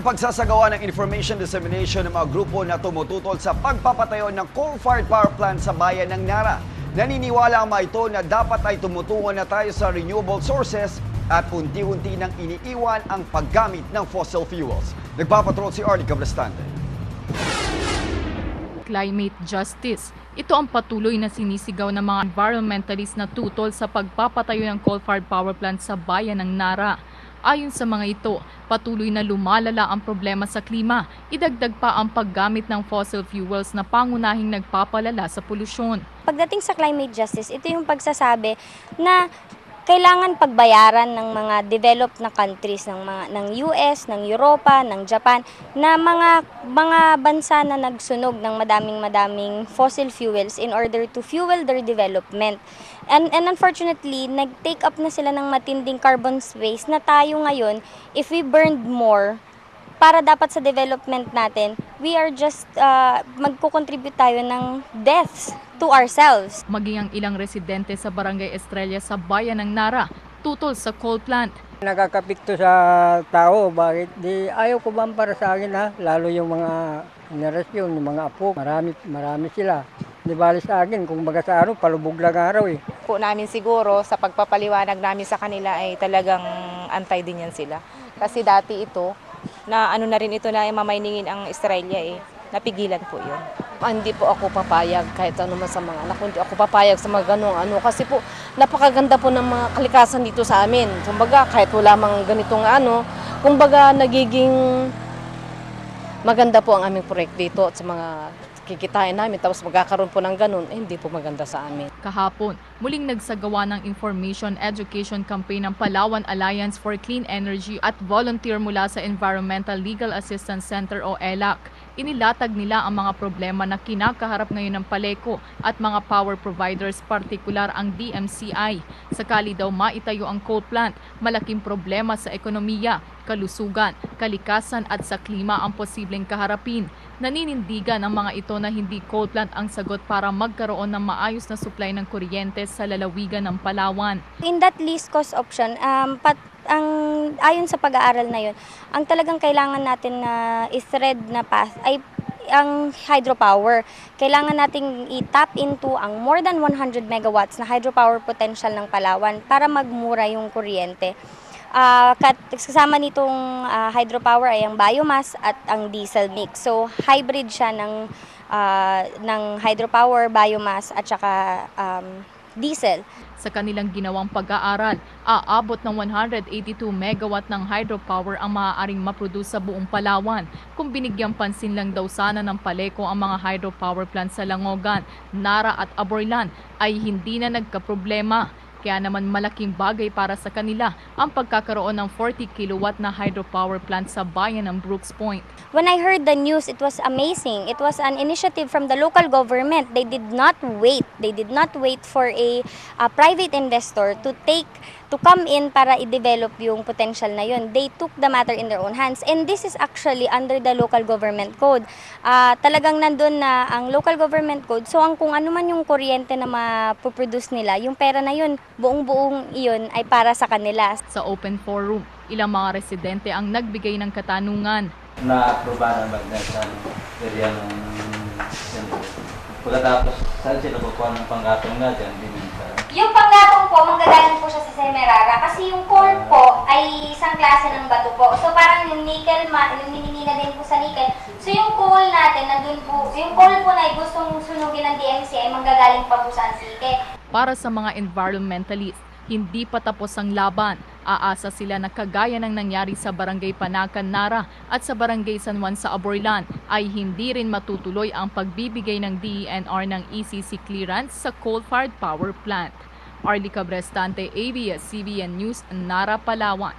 ang pagsasagawa ng information dissemination ng mga grupo na tumututol sa pagpapatayo ng coal-fired power plant sa bayan ng Nara. Naniniwala ang mga ito na dapat ay tumutungo na tayo sa renewable sources at unti-unti nang iniiwan ang paggamit ng fossil fuels. Nagpapatrol si Arlie Cabrestante. Climate justice. Ito ang patuloy na sinisigaw ng mga environmentalist na tutol sa pagpapatayo ng coal-fired power plant sa bayan ng Nara. Ayon sa mga ito, patuloy na lumalala ang problema sa klima. Idagdag pa ang paggamit ng fossil fuels na pangunahing nagpapalala sa polusyon. Pagdating sa climate justice, ito yung pagsasabi na kailangan pagbayaran ng mga developed na countries ng US, ng Europa, ng Japan na mga bansa na nagsunog ng madaming fossil fuels in order to fuel their development. And unfortunately, nag-take up na sila ng matinding carbon space na tayo ngayon, if we burned more, para dapat sa development natin, we are just magko-contribute tayo ng deaths to ourselves. Maging ang ilang residente sa Barangay Estrella sa bayan ng Nara, tutol sa coal plant. Nakakapikto sa tao, bakit? Ayaw ko ba para sa akin ha? Lalo yung mga generasyon, yung mga apo, marami sila. Di bali sa akin, kung baga sa araw, palubog lang araw eh. Po namin siguro sa pagpapaliwanag namin sa kanila ay talagang antay din yan sila. Kasi dati ito, na ano na rin ito na mamayningin ang Estrella eh, napigilan po yun. Hindi po ako papayag kahit ano man sa mga anak, hindi ako papayag sa mga ganung ano kasi po napakaganda po ng mga kalikasan dito sa amin. Kumbaga kahit wala mang ganitong ano, kumbaga nagiging maganda po ang aming proyekto dito at sa mga kikitain namin tapos magkakaroon po ng ganun, hindi po maganda sa amin. Kahapon, muling nagsagawa ng information education campaign ng Palawan Alliance for Clean Energy at volunteer mula sa Environmental Legal Assistance Center o ELAC. Inilatag nila ang mga problema na kinakaharap ngayon ng Paleco at mga power providers, partikular ang DMCI. Sakali daw maitayo ang coal plant, malaking problema sa ekonomiya, kalusugan, kalikasan at sa klima ang posibleng kaharapin. Naninindigan ang mga ito na hindi coal plant ang sagot para magkaroon ng maayos na supply ng kuryente sa lalawigan ng Palawan. In that least cost option, ayon sa pag-aaral na yun, ang talagang kailangan natin na i-thread na path ay ang hydropower. Kailangan nating i-tap into ang more than 100 megawatts na hydropower potential ng Palawan para magmura yung kuryente. Kasama nitong hydropower ay ang biomass at ang diesel mix. So hybrid siya ng hydropower, biomass at saka diesel. Sa kanilang ginawang pag-aaral, aabot ng 182 megawatt ng hydropower ang maaaring maproduce sa buong Palawan. Kung binigyang pansin lang daw sana ng Paleco ang mga hydropower plant sa Langogan, Nara at Aborlan ay hindi na nagkaproblema. Kaya naman malaking bagay para sa kanila ang pagkakaroon ng 40 kilowatt na hydropower plant sa bayan ng Brooks Point. When I heard the news, it was amazing. It was an initiative from the local government. They did not wait. They did not wait for a private investor to come in para i-develop yung potential na yun. They took the matter in their own hands. And this is actually under the local government code. Talagang nandun na ang local government code. So kung ano man yung kuryente na mapoproduce nila, yung pera na yun, buong-buong iyon ay para sa kanila. Sa open forum, ilang mga residente ang nagbigay ng katanungan. Na-aproba ng Bagnet sa area ng pagkatapos, saan sila kukuha ng panggatong nga dyan? Yung panggatong po, manggagaling po siya sa Semerara kasi yung coal po ay isang klase ng bato po. So parang yung nickel, minimina din po sa nickel. So yung coal natin, nandun po, yung coal po na gustong sunugin ng DMC ay manggagaling pa po sa Antique. Para sa mga environmentalist, hindi pa tapos ang laban. Aasa sila na kagaya ng nangyari sa Barangay Panakan, Nara at sa Barangay San Juan sa Aborlan ay hindi rin matutuloy ang pagbibigay ng DENR ng ECC clearance sa coal-fired power plant. Arlie Cabrestante, ABS-CBN News, Nara, Palawan.